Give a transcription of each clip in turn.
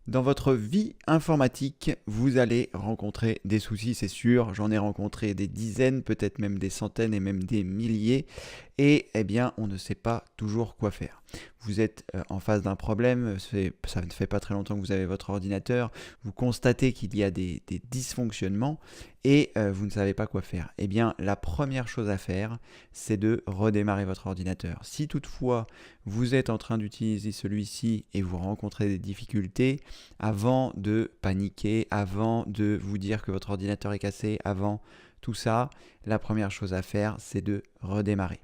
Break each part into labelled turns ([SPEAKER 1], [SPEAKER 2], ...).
[SPEAKER 1] Dans votre vie informatique, vous allez rencontrer des soucis, c'est sûr. J'en ai rencontré des dizaines, peut-être même des centaines et même des milliers. Et eh bien, on ne sait pas toujours quoi faire. Vous êtes en face d'un problème, ça ne fait pas très longtemps que vous avez votre ordinateur, vous constatez qu'il y a des dysfonctionnements et vous ne savez pas quoi faire. Eh bien, la première chose à faire, c'est de redémarrer votre ordinateur. Si toutefois vous êtes en train d'utiliser celui-ci et vous rencontrez des difficultés, avant de paniquer, avant de vous dire que votre ordinateur est cassé, avant tout ça, la première chose à faire, c'est de redémarrer.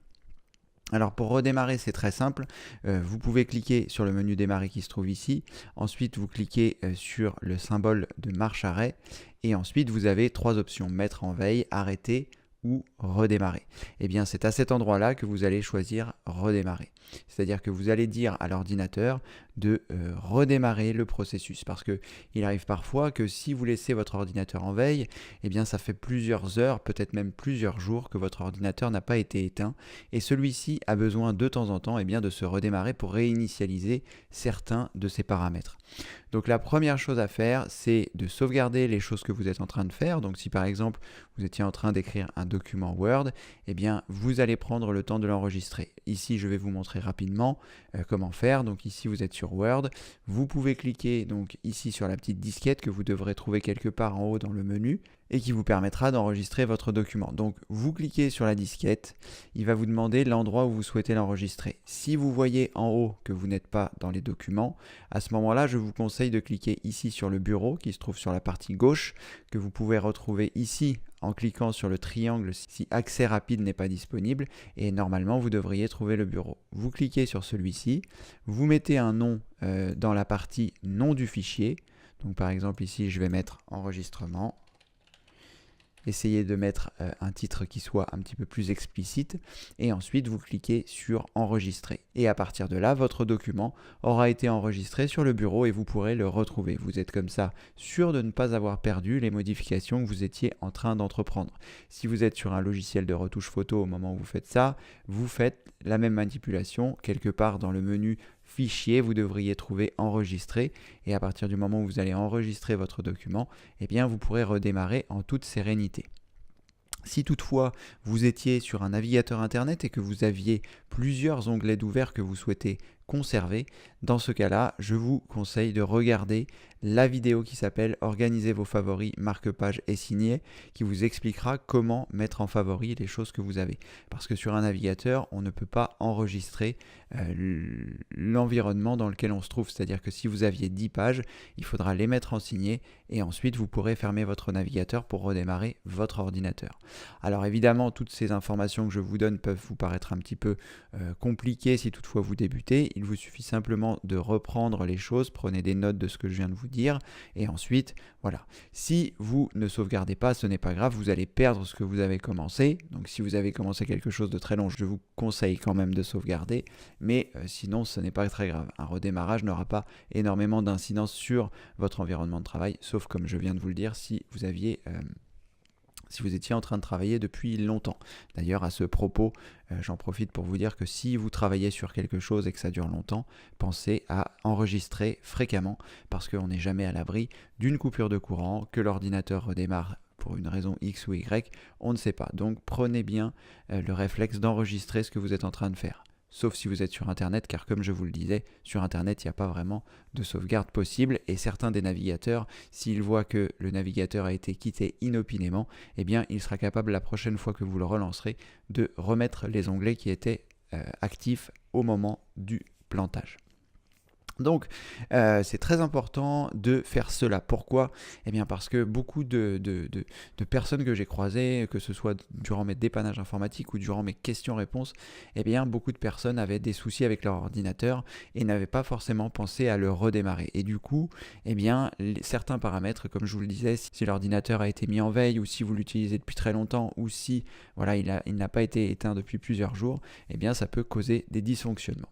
[SPEAKER 1] Alors pour redémarrer, c'est très simple. Vous pouvez cliquer sur le menu démarrer qui se trouve ici. Ensuite, vous cliquez sur le symbole de marche arrêt. Et ensuite, vous avez trois options, mettre en veille, arrêter ou redémarrer. Et bien, c'est à cet endroit-là que vous allez choisir redémarrer. C'est-à-dire que vous allez dire à l'ordinateur de redémarrer le processus. Parce qu'il arrive parfois que si vous laissez votre ordinateur en veille, eh bien ça fait plusieurs heures, peut-être même plusieurs jours que votre ordinateur n'a pas été éteint. Et celui-ci a besoin de temps en temps eh bien, de se redémarrer pour réinitialiser certains de ses paramètres. Donc la première chose à faire, c'est de sauvegarder les choses que vous êtes en train de faire. Donc si par exemple vous étiez en train d'écrire un document Word, eh bien vous allez prendre le temps de l'enregistrer. Ici, je vais vous montrer rapidement comment faire. Donc ici, vous êtes sur Word. Vous pouvez cliquer donc ici sur la petite disquette que vous devrez trouver quelque part en haut dans le menu et qui vous permettra d'enregistrer votre document. Donc vous cliquez sur la disquette, il va vous demander l'endroit où vous souhaitez l'enregistrer. Si vous voyez en haut que vous n'êtes pas dans les documents, à ce moment-là, je vous conseille de cliquer ici sur le bureau qui se trouve sur la partie gauche, que vous pouvez retrouver ici en cliquant sur le triangle si accès rapide n'est pas disponible, et normalement vous devriez trouver le bureau. Vous cliquez sur celui-ci, vous mettez un nom dans la partie nom du fichier, donc par exemple ici je vais mettre enregistrement. Essayez de mettre un titre qui soit un petit peu plus explicite et ensuite vous cliquez sur enregistrer. Et à partir de là, votre document aura été enregistré sur le bureau et vous pourrez le retrouver. Vous êtes comme ça sûr de ne pas avoir perdu les modifications que vous étiez en train d'entreprendre. Si vous êtes sur un logiciel de retouche photo au moment où vous faites ça, vous faites la même manipulation quelque part dans le menu fichier, vous devriez trouver enregistrer et à partir du moment où vous allez enregistrer votre document, eh bien vous pourrez redémarrer en toute sérénité. Si toutefois vous étiez sur un navigateur internet et que vous aviez plusieurs onglets d'ouvert que vous souhaitez conserver, dans ce cas-là, je vous conseille de regarder la vidéo qui s'appelle Organiser vos favoris, marque-page et signer, qui vous expliquera comment mettre en favoris les choses que vous avez. Parce que sur un navigateur, on ne peut pas enregistrer l'environnement dans lequel on se trouve. C'est-à-dire que si vous aviez 10 pages, il faudra les mettre en signé et ensuite vous pourrez fermer votre navigateur pour redémarrer votre ordinateur. Alors évidemment, toutes ces informations que je vous donne peuvent vous paraître un petit peu compliquées si toutefois vous débutez. Il vous suffit simplement de reprendre les choses, prenez des notes de ce que je viens de vous dire et ensuite, voilà. Si vous ne sauvegardez pas, ce n'est pas grave, vous allez perdre ce que vous avez commencé. Donc si vous avez commencé quelque chose de très long, je vous conseille quand même de sauvegarder, mais sinon ce n'est pas très grave. Un redémarrage n'aura pas énormément d'incidence sur votre environnement de travail, sauf comme je viens de vous le dire, si vous étiez en train de travailler depuis longtemps. D'ailleurs, à ce propos, j'en profite pour vous dire que si vous travaillez sur quelque chose et que ça dure longtemps, pensez à enregistrer fréquemment parce qu'on n'est jamais à l'abri d'une coupure de courant, que l'ordinateur redémarre pour une raison X ou Y, on ne sait pas. Donc prenez bien le réflexe d'enregistrer ce que vous êtes en train de faire. Sauf si vous êtes sur Internet, car comme je vous le disais, sur Internet, il n'y a pas vraiment de sauvegarde possible. Et certains des navigateurs, s'ils voient que le navigateur a été quitté inopinément, eh bien, il sera capable la prochaine fois que vous le relancerez de remettre les onglets qui étaient actifs au moment du plantage. Donc, c'est très important de faire cela. Pourquoi ? Eh bien parce que beaucoup de personnes que j'ai croisées, que ce soit durant mes dépannages informatiques ou durant mes questions-réponses, eh bien beaucoup de personnes avaient des soucis avec leur ordinateur et n'avaient pas forcément pensé à le redémarrer. Et du coup, eh bien, certains paramètres, comme je vous le disais, si l'ordinateur a été mis en veille ou si vous l'utilisez depuis très longtemps ou si voilà, il n'a pas été éteint depuis plusieurs jours, eh bien ça peut causer des dysfonctionnements.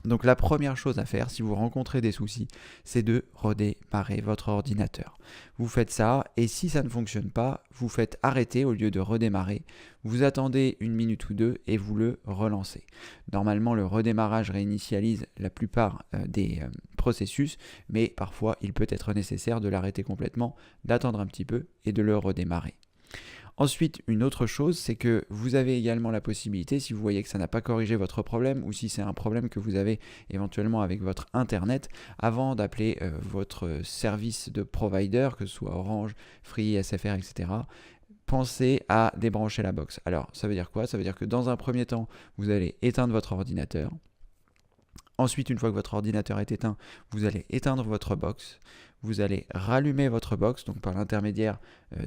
[SPEAKER 1] Donc la première chose à faire si vous rencontrez des soucis, c'est de redémarrer votre ordinateur. Vous faites ça et si ça ne fonctionne pas, vous faites arrêter au lieu de redémarrer. Vous attendez 1 minute ou 2 et vous le relancez. Normalement, le redémarrage réinitialise la plupart des processus, mais parfois il peut être nécessaire de l'arrêter complètement, d'attendre un petit peu et de le redémarrer. Ensuite, une autre chose, c'est que vous avez également la possibilité, si vous voyez que ça n'a pas corrigé votre problème ou si c'est un problème que vous avez éventuellement avec votre Internet, avant d'appeler votre service de provider, que ce soit Orange, Free, SFR, etc., pensez à débrancher la box. Alors, ça veut dire quoi? Ça veut dire que dans un premier temps, vous allez éteindre votre ordinateur. Ensuite, une fois que votre ordinateur est éteint, vous allez éteindre votre box. Vous allez rallumer votre box, donc par l'intermédiaire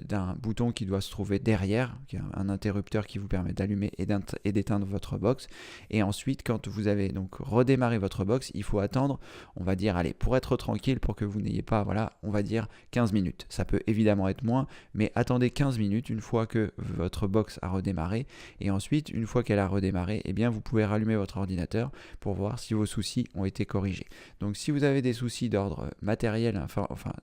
[SPEAKER 1] d'un bouton qui doit se trouver derrière, qui est un interrupteur qui vous permet d'allumer et d'éteindre votre box. Et ensuite, quand vous avez donc redémarré votre box, il faut attendre, on va dire, allez, pour être tranquille, pour que vous n'ayez pas, voilà, on va dire 15 minutes. Ça peut évidemment être moins, mais attendez 15 minutes une fois que votre box a redémarré. Et ensuite, une fois qu'elle a redémarré, eh bien, vous pouvez rallumer votre ordinateur pour voir si vos soucis ont été corrigés. Donc, si vous avez des soucis d'ordre matériel,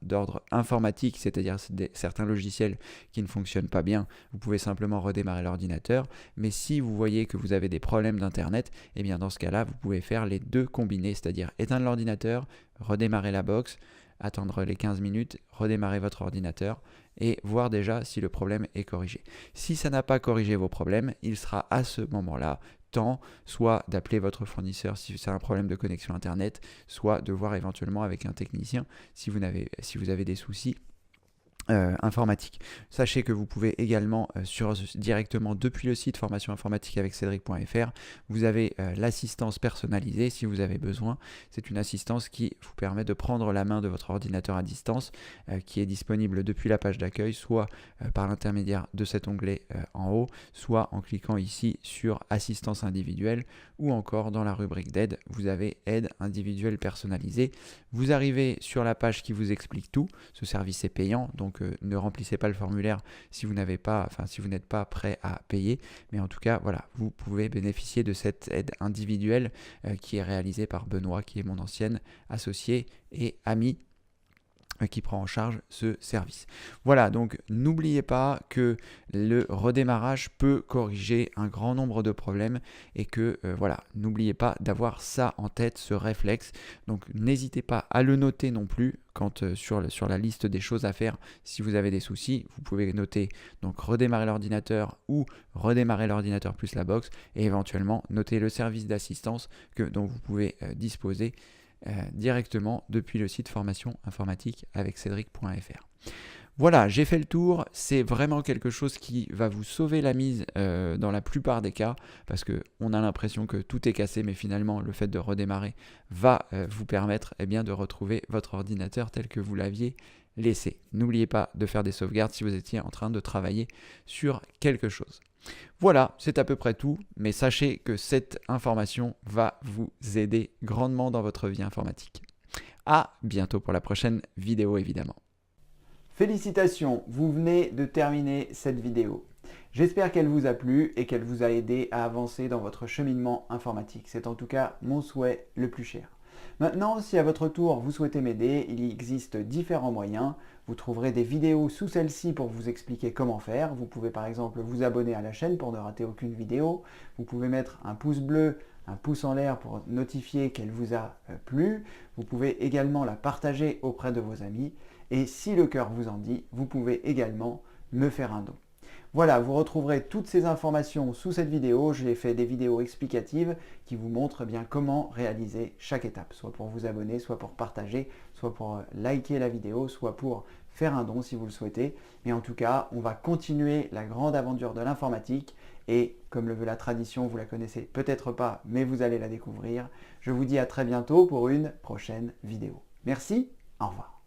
[SPEAKER 1] d'ordre informatique, c'est-à-dire certains logiciels qui ne fonctionnent pas bien, vous pouvez simplement redémarrer l'ordinateur. Mais si vous voyez que vous avez des problèmes d'internet, eh bien dans ce cas-là, vous pouvez faire les deux combinés, c'est-à-dire éteindre l'ordinateur, redémarrer la box, attendre les 15 minutes, redémarrer votre ordinateur et voir déjà si le problème est corrigé. Si ça n'a pas corrigé vos problèmes, il sera à ce moment-là temps, soit d'appeler votre fournisseur si c'est un problème de connexion Internet, soit de voir éventuellement avec un technicien si vous avez des soucis informatique. Sachez que vous pouvez également directement depuis le site formation informatique avec Cédric.fr, vous avez l'assistance personnalisée si vous avez besoin. C'est une assistance qui vous permet de prendre la main de votre ordinateur à distance qui est disponible depuis la page d'accueil, soit par l'intermédiaire de cet onglet en haut, soit en cliquant ici sur assistance individuelle ou encore dans la rubrique d'aide, vous avez aide individuelle personnalisée. Vous arrivez sur la page qui vous explique tout. Ce service est payant, donc ne remplissez pas le formulaire si vous n'êtes pas prêt à payer. Mais en tout cas, voilà, vous pouvez bénéficier de cette aide individuelle qui est réalisée par Benoît, qui est mon ancienne associé et ami, qui prend en charge ce service. Voilà, donc n'oubliez pas que le redémarrage peut corriger un grand nombre de problèmes et que voilà, n'oubliez pas d'avoir ça en tête, ce réflexe. Donc n'hésitez pas à le noter non plus quand sur la liste des choses à faire. Si vous avez des soucis, vous pouvez noter donc redémarrer l'ordinateur ou redémarrer l'ordinateur plus la box et éventuellement noter le service d'assistance dont vous pouvez disposer directement depuis le site formation informatique avec Cédric.fr. Voilà, j'ai fait le tour. C'est vraiment quelque chose qui va vous sauver la mise dans la plupart des cas parce qu'on a l'impression que tout est cassé, mais finalement le fait de redémarrer va vous permettre bien, de retrouver votre ordinateur tel que vous l'aviez laissé. N'oubliez pas de faire des sauvegardes si vous étiez en train de travailler sur quelque chose. Voilà, c'est à peu près tout, mais sachez que cette information va vous aider grandement dans votre vie informatique. À bientôt pour la prochaine vidéo évidemment.
[SPEAKER 2] Félicitations, vous venez de terminer cette vidéo. J'espère qu'elle vous a plu et qu'elle vous a aidé à avancer dans votre cheminement informatique. C'est en tout cas mon souhait le plus cher. Maintenant, si à votre tour vous souhaitez m'aider, il existe différents moyens. Vous trouverez des vidéos sous celle-ci pour vous expliquer comment faire. Vous pouvez par exemple vous abonner à la chaîne pour ne rater aucune vidéo. Vous pouvez mettre un pouce bleu, un pouce en l'air pour notifier qu'elle vous a plu. Vous pouvez également la partager auprès de vos amis. Et si le cœur vous en dit, vous pouvez également me faire un don. Voilà, vous retrouverez toutes ces informations sous cette vidéo. J'ai fait des vidéos explicatives qui vous montrent bien comment réaliser chaque étape, soit pour vous abonner, soit pour partager, soit pour liker la vidéo, soit pour faire un don si vous le souhaitez. Mais en tout cas, on va continuer la grande aventure de l'informatique et comme le veut la tradition, vous la connaissez peut-être pas, mais vous allez la découvrir. Je vous dis à très bientôt pour une prochaine vidéo. Merci, au revoir.